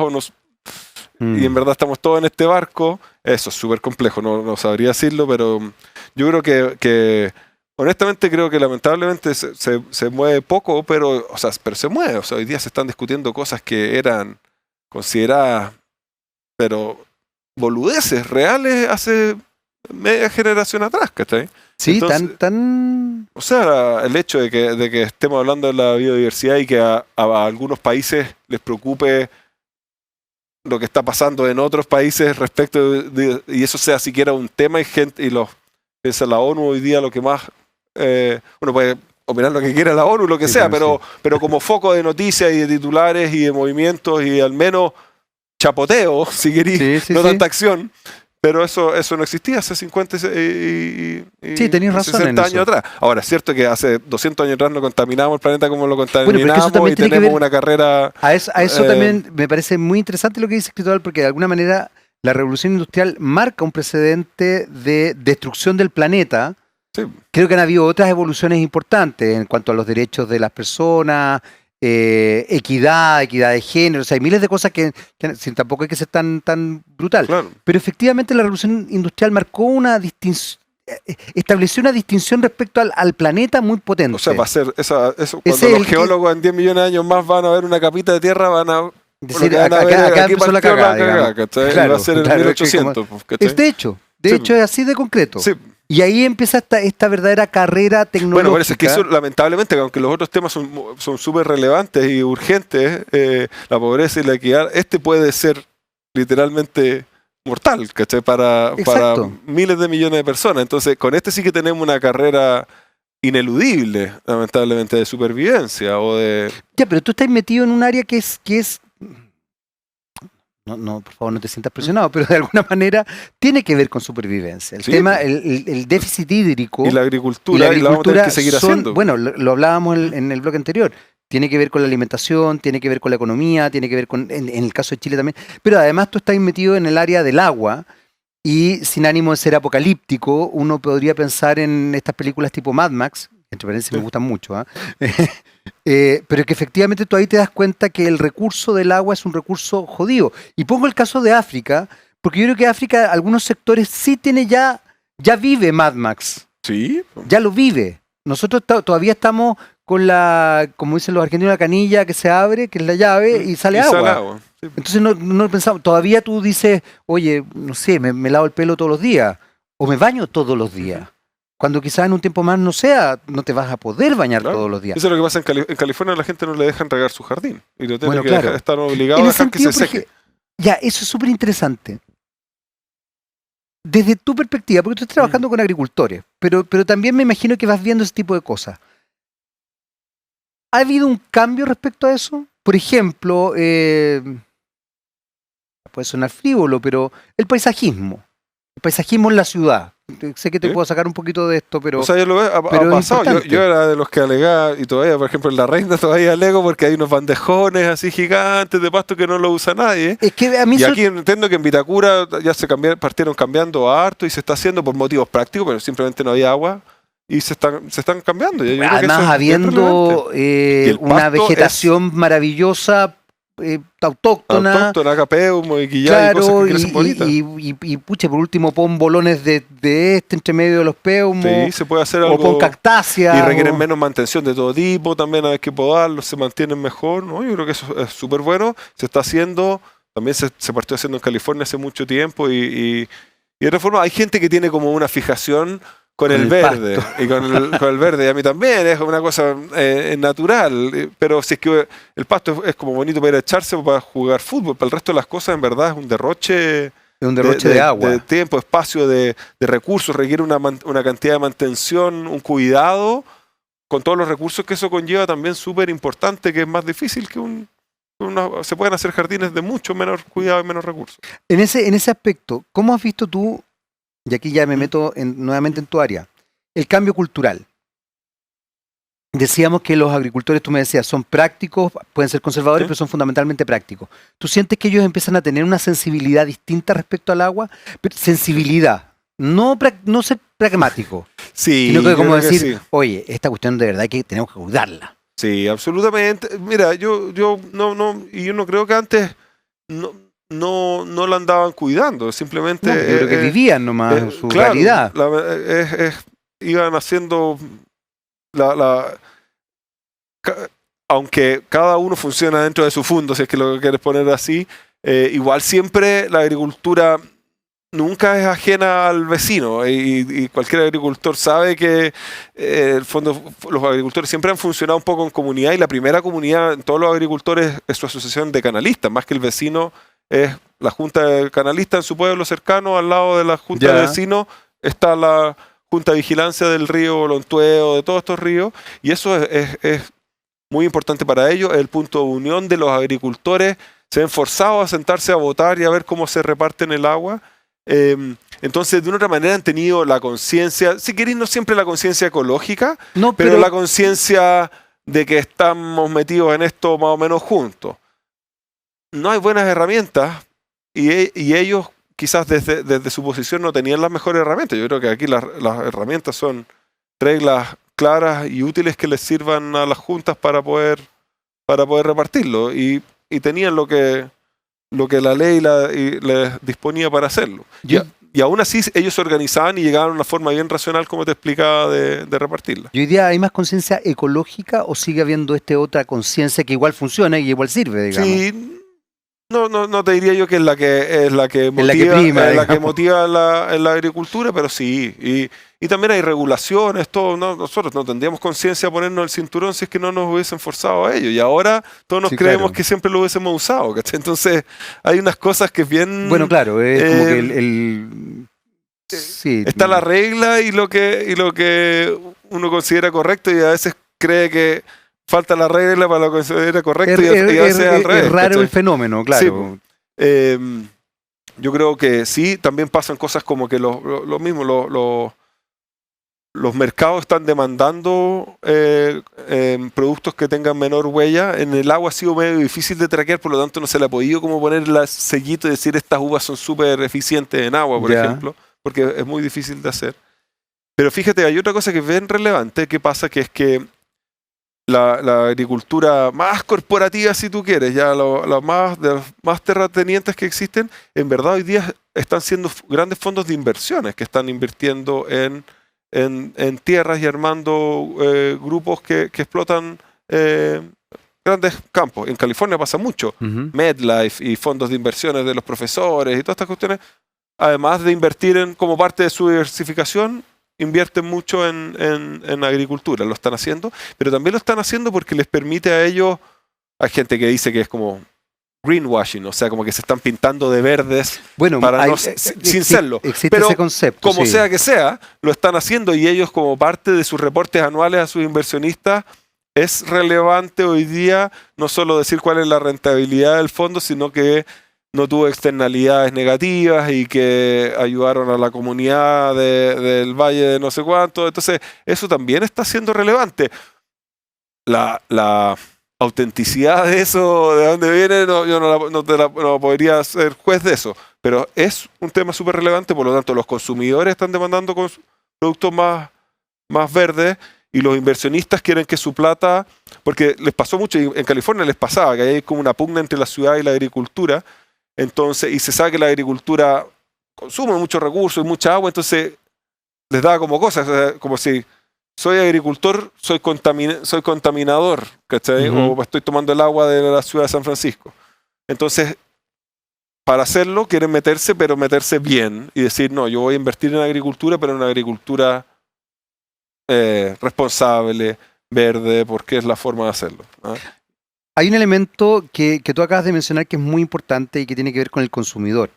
y en verdad estamos todos en este barco, eso es súper complejo, no sabría decirlo, pero yo creo que honestamente creo que lamentablemente se mueve poco, pero se mueve. O sea, hoy día se están discutiendo cosas que eran consideradas, pero boludeces reales hace media generación atrás, ¿cachai? Sí, Entonces, tan... o sea, el hecho de que estemos hablando de la biodiversidad y que a algunos países les preocupe lo que está pasando en otros países y eso sea siquiera un tema y la ONU hoy día lo que más uno puede opinar lo que quiera la ONU, lo que Sí, sea, bueno, pero como foco de noticias y de titulares y de movimientos y al menos chapoteo, si queréis, sí, sí, no sí. tanta acción. Pero eso no existía hace 50 Sí, tenéis y razón 60 en años eso. atrás. Ahora, es cierto que hace 200 años atrás no contaminamos el planeta como lo Bueno, pero es que eso contaminamos también y tiene que tenemos ver, una carrera... a eso eh, también me parece muy interesante lo que dice Cristóbal, porque de alguna manera la revolución industrial marca un precedente de destrucción del planeta. sí, Creo que han habido otras evoluciones importantes en cuanto a los derechos de las personas, equidad de género, o sea, hay miles de cosas que tampoco hay que ser tan brutal. claro. Pero efectivamente la revolución industrial marcó una distinción, estableció una distinción respecto al planeta muy O sea, potente. va a ser eso Ese cuando es los el que, geólogos en 10 millones de años más van a ver una capita de tierra, van a... Por lo decir, que van a ver, acá aquí empezó la partió cagada, la cagada, digamos. ¿cachai? Y va Claro, a ser en claro, es que como, 1800, pues, es ¿cachai? de Sí, hecho es así de concreto. sí. Y ahí empieza esta verdadera carrera Bueno, por eso es que eso, tecnológica. lamentablemente, aunque los otros temas son súper relevantes y urgentes, la pobreza y la equidad, este puede ser literalmente mortal, ¿cachai? Para Exacto. miles de millones de personas. Entonces, con este sí que tenemos una carrera ineludible, lamentablemente, de supervivencia o de... Ya, pero tú estás metido en un área que es no, por favor, no te sientas presionado, pero de alguna manera tiene que ver con supervivencia. El Sí, tema, pues. el déficit hídrico Y la y la agricultura, y la vamos a tener agricultura que seguir son, haciendo. bueno, lo hablábamos en el bloque anterior, tiene que ver con la alimentación, tiene que ver con la economía, tiene que ver con, en el caso de Chile también, pero además tú estás metido en el área del agua y sin ánimo de ser apocalíptico, uno podría pensar en estas películas tipo Mad Max, entre paréntesis me Sí. gustan mucho, ¿ah? Pero que efectivamente tú ahí te das cuenta que el recurso del agua es un recurso jodido. Y pongo el caso de África, porque yo creo que África, algunos sectores sí tiene ya vive Mad Max, Sí, ya lo vive. Nosotros todavía estamos con la, como dicen los argentinos, la canilla que se abre, que es la llave, y sale agua. agua. Sí. Entonces no pensamos, todavía tú dices, oye, no sé, me lavo el pelo todos los días, o me baño todos los días. Cuando quizás en un tiempo más no sea, no te vas a poder bañar Claro. todos los días. Eso es lo que pasa en California, a la gente no le dejan regar su jardín. Y lo tienen Bueno, que claro. estar obligados En a ese dejar que sentido, se seque. ya, eso es súper interesante. Desde tu perspectiva, porque tú estás trabajando con agricultores, pero también me imagino que vas viendo ese tipo de cosas. ¿Ha habido un cambio respecto a eso? Por ejemplo, puede sonar frívolo, pero el paisajismo en la ciudad. Sé que te ¿Sí? puedo sacar un poquito de esto, pero O sea, yo lo veo, ha pero es pasado. importante. Yo era de los que alegaba, y todavía, por ejemplo, en La Reina todavía alego porque hay unos bandejones así gigantes de pasto que no lo usa nadie. es que a mí Y eso- aquí entiendo que en Vitacura ya partieron cambiando harto y se está haciendo por motivos prácticos, pero simplemente no había agua y se están cambiando. Y yo creo que además eso es bien relevante. habiendo Y el una pasto vegetación maravillosa, autóctona, autóctona, capeumo y quillay, cosas claro, que crecen bonitas. y pucha, por último pon bolones de entre medio de los peumos, Sí, se puede hacer o pon algo. cactáceas. Y requieren o- menos mantención de todo tipo, también hay que podarlos, se mantienen mejor, ¿no? Yo creo que eso es súper bueno. Se está haciendo, también se partió haciendo en California hace mucho tiempo y de otra forma hay gente que tiene como una fijación con el verde y con el verde. Y a mí también es una cosa natural, pero si es que el pasto es como bonito para ir a echarse o para jugar fútbol, para el resto de las cosas en verdad es un derroche Es un derroche de agua. de tiempo, espacio, de recursos, requiere una cantidad de mantención, un cuidado, con todos los recursos que eso conlleva también súper importante, que es más difícil que se pueden hacer jardines de mucho menos cuidado y menos recursos. En ese aspecto, ¿cómo has visto tú, y aquí ya me meto nuevamente en tu área, el cambio cultural? Decíamos que los agricultores, tú me decías, son prácticos, pueden ser conservadores, Sí. pero son fundamentalmente prácticos. ¿Tú sientes que ellos empiezan a tener una sensibilidad distinta respecto al agua? Pero sensibilidad, no ser pragmático, Sí, sino que yo como creo que decir, sí. oye, esta cuestión de verdad que tenemos que cuidarla. Sí, absolutamente. Mira, yo no creo que antes no la andaban cuidando, simplemente No, yo creo que vivían nomás en su realidad. iban haciendo aunque cada uno funciona dentro de su fundo, si es que lo quieres poner así, igual siempre la agricultura nunca es ajena al vecino y cualquier agricultor sabe que en el fondo los agricultores siempre han funcionado un poco en comunidad y la primera comunidad en todos los agricultores es su asociación de canalistas, más que el vecino es la junta de canalistas en su pueblo cercano, al lado de la junta Ya. de vecinos está junta de vigilancia del río Olontueo, de todos estos ríos, y eso es muy importante para ellos, es el punto de unión de los agricultores, se ven forzados a sentarse a votar y a ver cómo se reparten el agua. Entonces, de una otra manera han tenido la conciencia, si queréis, no siempre la conciencia ecológica, No, pero la conciencia de que estamos metidos en esto más o menos juntos. No hay buenas herramientas y ellos quizás desde su posición no tenían las mejores herramientas. Yo creo que aquí las herramientas son reglas claras y útiles que les sirvan a las juntas para poder repartirlo y tenían lo que la ley les disponía para hacerlo. Y aún así ellos se organizaban y llegaban a una forma bien racional, como te explicaba, de repartirla. ¿Y hoy día hay más conciencia ecológica o sigue habiendo otra conciencia que igual funciona y igual sirve, digamos? Sí, no te diría yo que es la que motiva en la agricultura, pero sí. Y también hay regulaciones, todo. Nosotros no tendríamos conciencia de ponernos el cinturón si es que no nos hubiesen forzado a ello. Y ahora todos nos creemos que siempre lo hubiésemos usado, ¿cachai? Entonces hay unas cosas que es bien... Bueno, claro, es como que sí. Está la regla y lo que uno considera correcto y a veces cree que falta la regla para lo que considera correcto y hace al revés. Es raro, ¿cachai? El fenómeno, claro. Sí, yo creo que sí, también pasan cosas como que lo mismo, los mercados están demandando productos que tengan menor huella. En el agua ha sido medio difícil de traquear, por lo tanto no se le ha podido como poner el sellito y decir estas uvas son súper eficientes en agua, por ejemplo, porque es muy difícil de hacer. Pero fíjate, hay otra cosa que es bien relevante que pasa, que es que la agricultura más corporativa, si tú quieres, ya de los más terratenientes que existen, en verdad hoy día están siendo grandes fondos de inversiones que están invirtiendo en tierras y armando grupos que explotan grandes campos. En California pasa mucho. MedLife y fondos de inversiones de los profesores y todas estas cuestiones, además de invertir como parte de su diversificación, invierten mucho en agricultura, lo están haciendo, pero también lo están haciendo porque les permite a ellos, hay gente que dice que es como greenwashing, o sea, como que se están pintando de verdes sin serlo. Pero ese concepto, como sea que sea, lo están haciendo y ellos como parte de sus reportes anuales a sus inversionistas, es relevante hoy día no solo decir cuál es la rentabilidad del fondo, sino que no tuvo externalidades negativas y que ayudaron a la comunidad del valle de no sé cuánto. Entonces, eso también está siendo relevante. La autenticidad de eso, de dónde viene, yo no podría ser juez de eso. Pero es un tema súper relevante, por lo tanto, los consumidores están demandando productos más verdes y los inversionistas quieren que su plata, porque les pasó mucho, y en California les pasaba, que hay como una pugna entre la ciudad y la agricultura. Entonces, y se sabe que la agricultura consume muchos recursos y mucha agua, entonces les da como cosas, o sea, como si soy agricultor, soy contaminador, ¿cachai? O estoy tomando el agua de la ciudad de San Francisco. Entonces, para hacerlo quieren meterse, pero meterse bien y decir, no, yo voy a invertir en agricultura, pero en una agricultura responsable, verde, porque es la forma de hacerlo, ¿no? Hay un elemento que tú acabas de mencionar que es muy importante y que tiene que ver con el consumidor.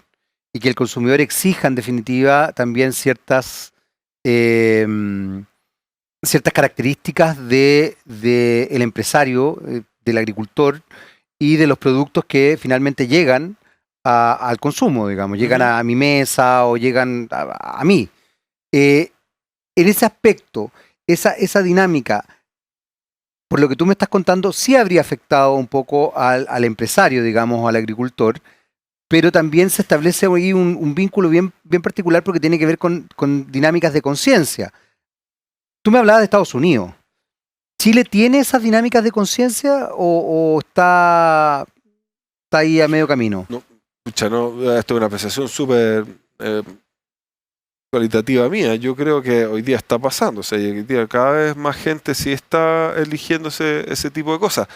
Y que el consumidor exija, en definitiva, también ciertas características del empresario, del agricultor y de los productos que finalmente llegan al consumo, digamos. Llegan a mi mesa o llegan a mí. En ese aspecto, esa dinámica, por lo que tú me estás contando, sí habría afectado un poco al empresario, digamos, o al agricultor, pero también se establece ahí un vínculo bien particular porque tiene que ver con dinámicas de conciencia. Tú me hablabas de Estados Unidos. ¿Chile tiene esas dinámicas de conciencia o está ahí a medio camino? No, esto es una apreciación súper cualitativa mía. Yo creo que hoy día está pasando. O sea, hoy día cada vez más gente sí está eligiendo ese tipo de cosas.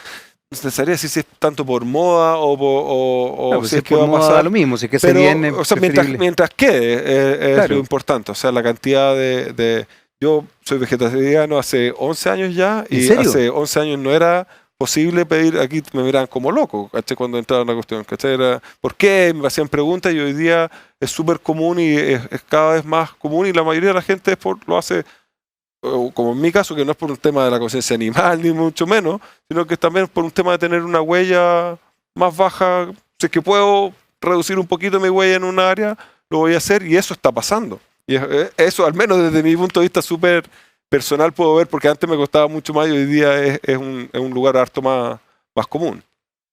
No necesariamente si es tanto por moda o si es que va a pasar. Lo mismo, si es que se viene. O sea, mientras quede es lo importante. O sea, la cantidad de... Yo soy vegetariano hace 11 años ya y hace 11 años no era posible pedir, aquí me miran como loco, ¿cachai? Cuando entraba en la cuestión, ¿cachai? Era, ¿por qué? Me hacían preguntas y hoy día es súper común y es cada vez más común y la mayoría de la gente lo hace, como en mi caso, que no es por un tema de la conciencia animal ni mucho menos, sino que también por un tema de tener una huella más baja. Si es que puedo reducir un poquito mi huella en un área, lo voy a hacer y eso está pasando. Y eso, al menos desde mi punto de vista súper personal, puedo ver, porque antes me costaba mucho más y hoy día es un lugar harto más común.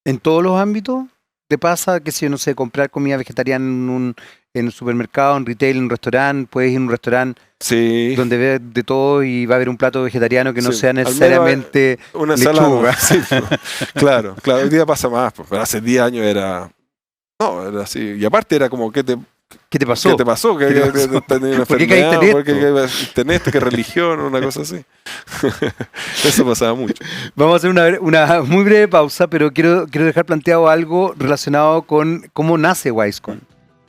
¿En todos los ámbitos te pasa que si, no sé, comprar comida vegetariana en un supermercado, en retail, en un restaurante, puedes ir a un restaurante Sí. donde ves de todo y va a haber un plato vegetariano que no Sí, sea al menos necesariamente una lechuga? ensalada. Sí, claro, hoy día pasa más, pero hace 10 años era así. Y aparte era como, ¿qué te pasó? ¿Qué te pasó? ¿Que tenías una ¿Por qué caíste enfermedad? en ¿Por qué esto? caíste en esto? ¿Qué religión? Una cosa así. Eso pasaba mucho. Vamos a hacer una muy breve pausa, pero quiero dejar planteado algo relacionado con cómo nace WiseCon.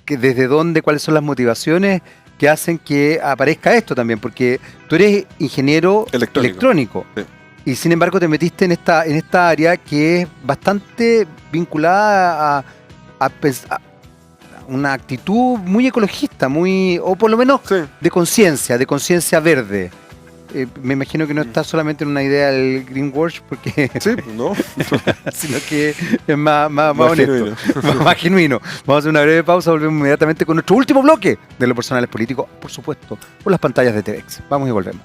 Que desde dónde, cuáles son las motivaciones que hacen que aparezca esto también, porque tú eres ingeniero electrónico Sí. y sin embargo te metiste en esta área que es bastante vinculada a una actitud muy ecologista, o por lo menos Sí. de conciencia verde. Me imagino que no está solamente en una idea del greenwash, porque Sí, ¿no? sino que es más honesto, genuino. más genuino. Vamos a hacer una breve pausa, volvemos inmediatamente con nuestro último bloque de Lo Personal es Político, por supuesto, por las pantallas de TVX. Vamos y volvemos.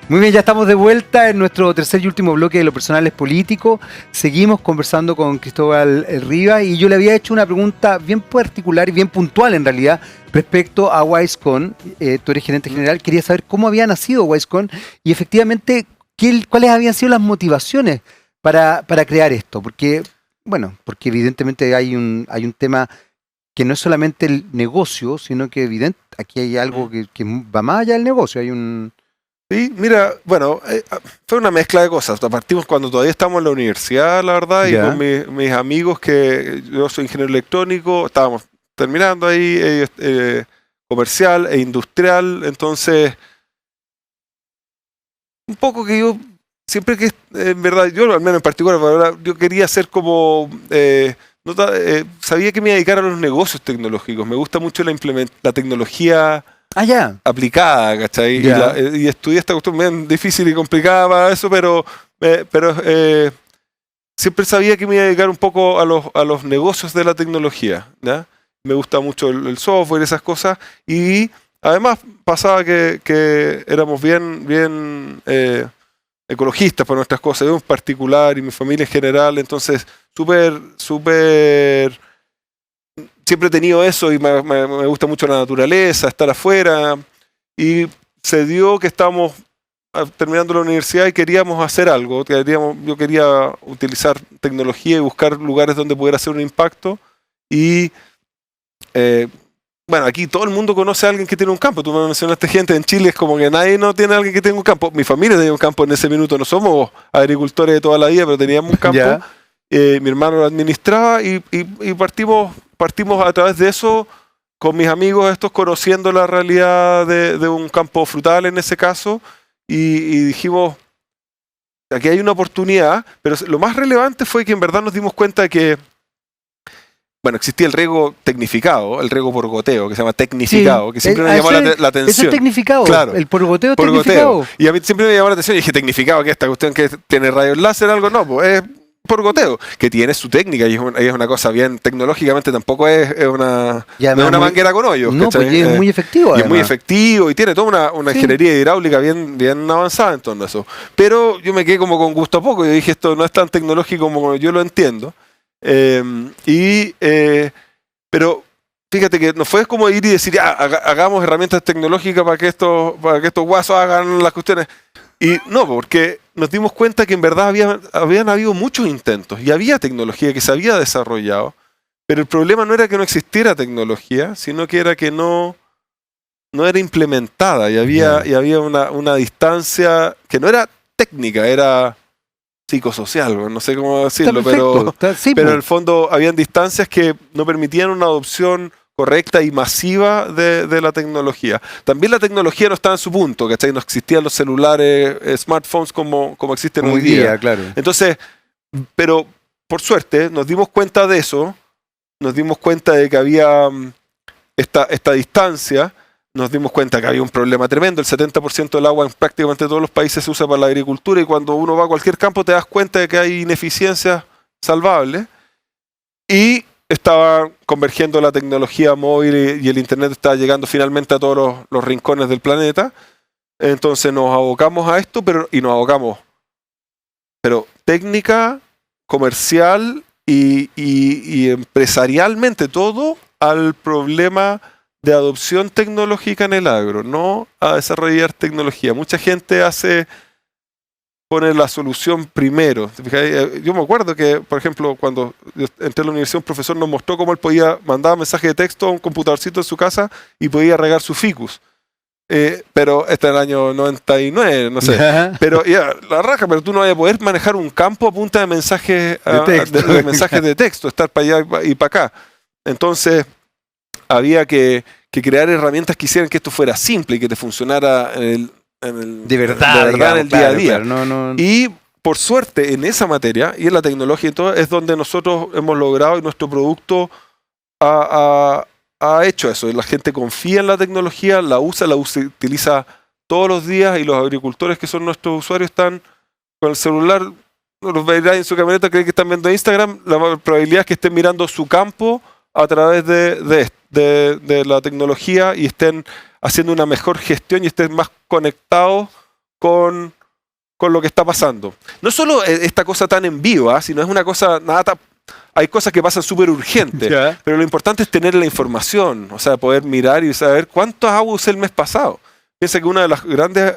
Muy bien, ya estamos de vuelta en nuestro tercer y último bloque de Lo Personal es Político. Seguimos conversando con Cristóbal Rivas y yo le había hecho una pregunta bien particular y bien puntual en realidad respecto a WiseCon. Tú eres gerente general, quería saber cómo había nacido WiseCon y efectivamente cuáles habían sido las motivaciones para crear esto. Porque evidentemente hay un tema que no es solamente el negocio, sino que aquí hay algo que va más allá del negocio, hay un... Sí, mira, bueno, fue una mezcla de cosas. Partimos cuando todavía estamos en la universidad, la verdad, y con mis amigos, que yo soy ingeniero electrónico, estábamos terminando ahí comercial e industrial, entonces un poco que yo, siempre que, en verdad, yo al menos en particular, yo quería ser como... sabía que me iba a dedicar a los negocios tecnológicos. Me gusta mucho la tecnología aplicada, ¿cachai? Y estudié esta cuestión bien difícil y complicada para eso, pero siempre sabía que me iba a dedicar un poco a los negocios de la tecnología, ¿ya? Me gusta mucho el software y esas cosas, y además pasaba que éramos bien ecologistas por nuestras cosas, yo en particular y mi familia en general, entonces súper... Siempre he tenido eso y me gusta mucho la naturaleza, estar afuera, y se dio que estábamos terminando la universidad y queríamos hacer algo. Yo quería utilizar tecnología y buscar lugares donde pudiera hacer un impacto, y bueno, aquí todo el mundo conoce a alguien que tiene un campo. Tú me mencionaste gente en Chile, es como que nadie no tiene a alguien que tenga un campo. Mi familia tenía un campo en ese minuto, no somos agricultores de toda la vida, pero teníamos un campo. Mi hermano lo administraba y partimos a través de eso con mis amigos estos, conociendo la realidad de un campo frutal en ese caso, y dijimos, aquí hay una oportunidad, pero lo más relevante fue que en verdad nos dimos cuenta de que, bueno, existía el riego tecnificado, el riego por goteo, que se llama tecnificado, que siempre me llamó la atención. Eso es tecnificado, claro, el por goteo es tecnificado. Y a mí siempre me llamó la atención y dije, tecnificado, que esta cuestión que tiene rayos láser, algo, no, pues es por goteo, que tiene su técnica y es una cosa bien tecnológicamente, tampoco es una manguera con hoyos. No, pues es muy efectivo. Y es muy efectivo y tiene toda una ingeniería hidráulica bien avanzada en torno a eso. Pero yo me quedé como con gusto a poco y dije, esto no es tan tecnológico como yo lo entiendo. Pero fíjate que no fue como ir y decir, hagamos herramientas tecnológicas para que estos guasos hagan las cuestiones. Y no, porque nos dimos cuenta que en verdad habían habido muchos intentos y había tecnología que se había desarrollado, pero el problema no era que no existiera tecnología, sino que era que no era implementada y había una distancia que no era técnica, era psicosocial, no sé cómo decirlo, Está perfecto, sí, pero po. en el fondo habían distancias que no permitían una adopción correcta y masiva de la tecnología. También la tecnología no estaba en su punto, ¿cachai? No existían los celulares, smartphones como existen Como hoy día. claro. Entonces, pero por suerte nos dimos cuenta de eso, nos dimos cuenta de que había esta distancia, nos dimos cuenta que había un problema tremendo. El 70% del agua en prácticamente todos los países se usa para la agricultura y cuando uno va a cualquier campo te das cuenta de que hay ineficiencias salvables. Y estaba convergiendo la tecnología móvil y el internet estaba llegando finalmente a todos los rincones del planeta. Entonces nos abocamos a esto, pero técnica, comercial y empresarialmente todo al problema de adopción tecnológica en el agro, no a desarrollar tecnología. Mucha gente pone la solución primero. ¿Te fijas? Yo me acuerdo que, por ejemplo, cuando yo entré a la universidad, un profesor nos mostró cómo él podía mandar mensaje de texto a un computadorcito en su casa y podía regar su ficus. Pero este es el año 99, no sé. Pero ya, la raja, pero tú no vas a poder manejar un campo a punta de mensajes de mensajes de texto, estar para allá y para acá. Entonces, había que crear herramientas que hicieran que esto fuera simple y que te funcionara de verdad, en el día a día. Claro, Y por suerte, en esa materia y en la tecnología y todo, es donde nosotros hemos logrado y nuestro producto ha hecho eso. La gente confía en la tecnología, la utiliza todos los días y los agricultores que son nuestros usuarios están con el celular, los verán en su camioneta, creen que están viendo Instagram, la probabilidad es que estén mirando su campo a través de la tecnología y estén haciendo una mejor gestión y estén más conectados con lo que está pasando. No solo esta cosa tan en vivo, sino es una cosa hay cosas que pasan súper urgentes, pero lo importante es tener la información, o sea, poder mirar y saber cuántas agua usé el mes pasado. Piensa que uno de los grandes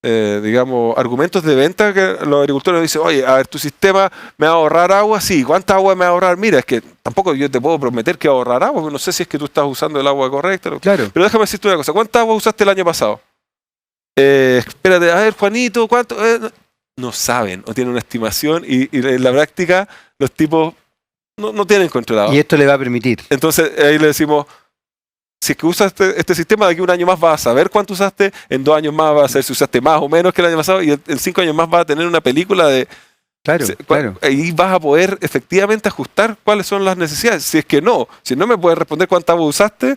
digamos, argumentos de venta que los agricultores dicen, oye, a ver, tu sistema me va a ahorrar agua, sí, ¿cuánta agua me va a ahorrar? Mira, es que tampoco yo te puedo prometer que va a ahorrar agua, porque no sé si es que tú estás usando el agua correcta. Claro. Pero déjame decirte una cosa, ¿cuánta agua usaste el año pasado? Espérate, a ver, Juanito, ¿cuánto? No saben, o tienen una estimación y en la práctica los tipos no tienen controlado. Y esto le va a permitir. Entonces ahí le decimos, si es que usas este sistema, de aquí a un año más vas a saber cuánto usaste, en 2 años más vas a saber si usaste más o menos que el año pasado, y en 5 años más vas a tener una película de... Claro. Y vas a poder efectivamente ajustar cuáles son las necesidades. Si no me puedes responder cuánta agua usaste,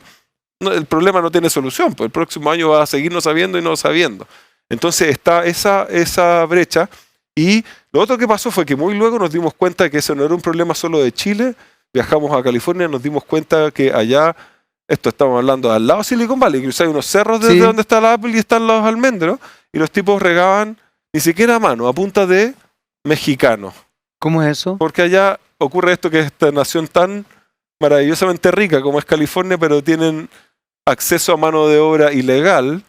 el problema no tiene solución, pues el próximo año vas a seguir no sabiendo y no sabiendo. Entonces está esa brecha. Y lo otro que pasó fue que muy luego nos dimos cuenta que eso no era un problema solo de Chile. Viajamos a California, nos dimos cuenta que allá... Esto estamos hablando de al lado de Silicon Valley, que hay unos cerros desde donde está la Apple y están los almendros, y los tipos regaban ni siquiera a mano, a punta de mexicano. ¿Cómo es eso? Porque allá ocurre esto, que es esta nación tan maravillosamente rica como es California, pero tienen acceso a mano de obra ilegal,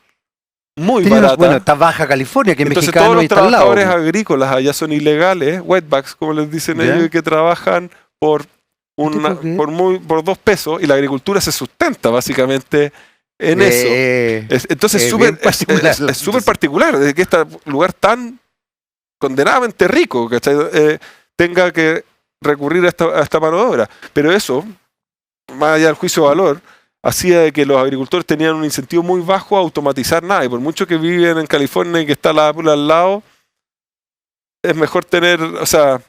muy barata. Bueno, está Baja California, que es entonces mexicano todos y los está al lado. trabajadores agrícolas allá son ilegales, wetbacks, como les dicen ellos, que trabajan por 2 pesos y la agricultura se sustenta básicamente en eso. Entonces es súper particular de que este lugar tan condenadamente rico, ¿cachai? Tenga que recurrir a esta mano de obra. Pero eso, más allá del juicio de valor, hacía de que los agricultores tenían un incentivo muy bajo a automatizar nada. Y por mucho que viven en California y que está la Apple al lado, es mejor tener, o sea,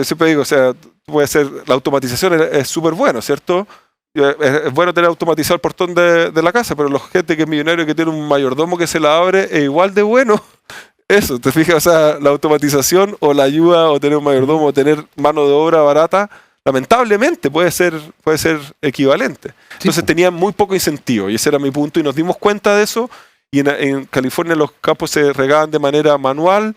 siempre digo, o sea, puede ser, la automatización es súper bueno, ¿cierto? Es bueno tener automatizado el portón de la casa, pero la gente que es millonario y que tiene un mayordomo que se la abre es igual de bueno. Eso, ¿te fijas? O sea, la automatización o la ayuda o tener un mayordomo o tener mano de obra barata, lamentablemente puede ser equivalente. Entonces tenían muy poco incentivo y ese era mi punto y nos dimos cuenta de eso y en California los campos se regaban de manera manual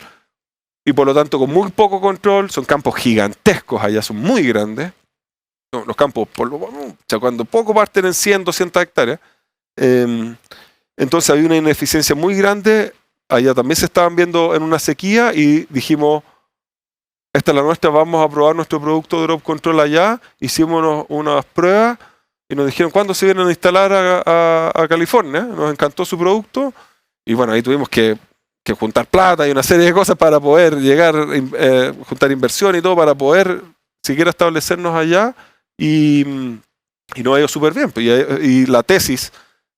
y por lo tanto con muy poco control. Son campos gigantescos, allá son muy grandes. Los campos, cuando poco parten en 100, 200 hectáreas. Entonces había una ineficiencia muy grande. Allá también se estaban viendo en una sequía y dijimos, esta es la nuestra, vamos a probar nuestro producto de Drop Control allá. Hicimos unas pruebas y nos dijeron cuándo se vienen a instalar a California. Nos encantó su producto y bueno, ahí tuvimos que que juntar plata y una serie de cosas para poder llegar, juntar inversión y todo para poder siquiera establecernos allá y nos ha ido súper bien. Y la tesis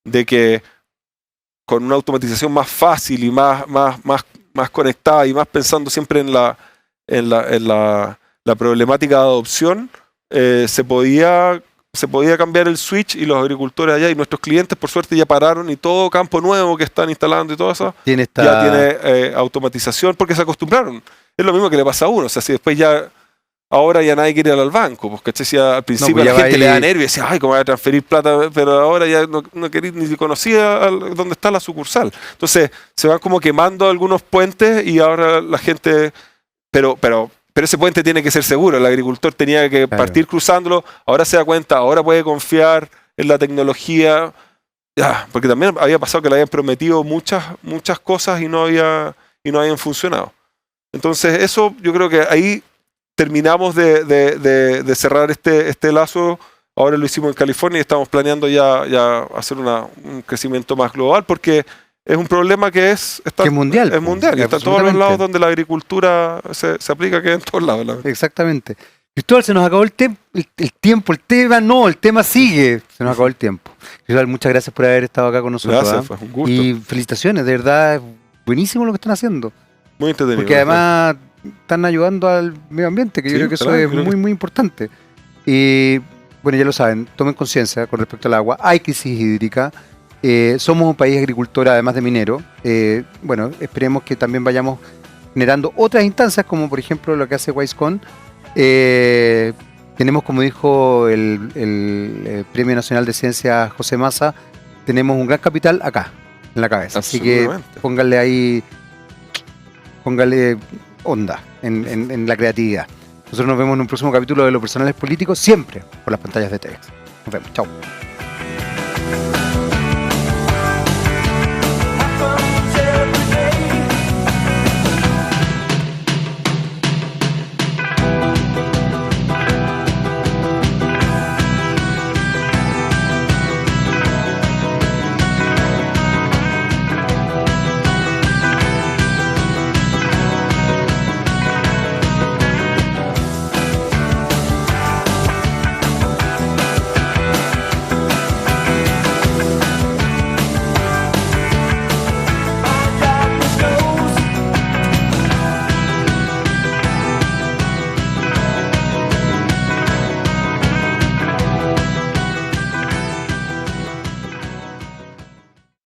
de que con una automatización más fácil y más conectada y más pensando siempre en la problemática de adopción, se podía cambiar el switch y los agricultores allá y nuestros clientes por suerte ya pararon y todo campo nuevo que están instalando y todo eso ya tiene automatización porque se acostumbraron. Es lo mismo que le pasa a uno, o sea, si después ahora ya nadie quiere ir al banco, porque si al principio la gente le da nervios y decía, ay, ¿cómo voy a transferir plata? Pero ahora ya no quería ni conocía dónde está la sucursal. Entonces se van como quemando algunos puentes y ahora la gente, pero ese puente tiene que ser seguro. El agricultor tenía que partir cruzándolo, ahora se da cuenta, ahora puede confiar en la tecnología, porque también había pasado que le habían prometido muchas cosas y no habían funcionado. Entonces eso yo creo que ahí terminamos de cerrar este lazo. Ahora lo hicimos en California y estamos planeando ya hacer un crecimiento más global porque es un problema que es mundial. Es mundial y está en todos los lados donde la agricultura se aplica, que es en todos lados. Exactamente. Cristóbal, se nos acabó el tiempo, el tema sigue. Se nos acabó el tiempo. Cristóbal, muchas gracias por haber estado acá con nosotros. Gracias, fue un gusto. Y felicitaciones, de verdad, es buenísimo lo que están haciendo. Muy entretenido. Porque además están ayudando al medio ambiente, que yo creo que eso es muy importante. Y bueno, ya lo saben, tomen conciencia con respecto al agua. Hay crisis hídrica. Somos un país agricultor, además de minero. Bueno, esperemos que también vayamos generando otras instancias, como por ejemplo lo que hace Wisecon. Tenemos, como dijo el Premio Nacional de Ciencias José Massa, tenemos un gran capital acá, en la cabeza. Así que póngale onda en la creatividad. Nosotros nos vemos en un próximo capítulo de Los Personales Políticos, siempre por las pantallas de TVX. Nos vemos, chao.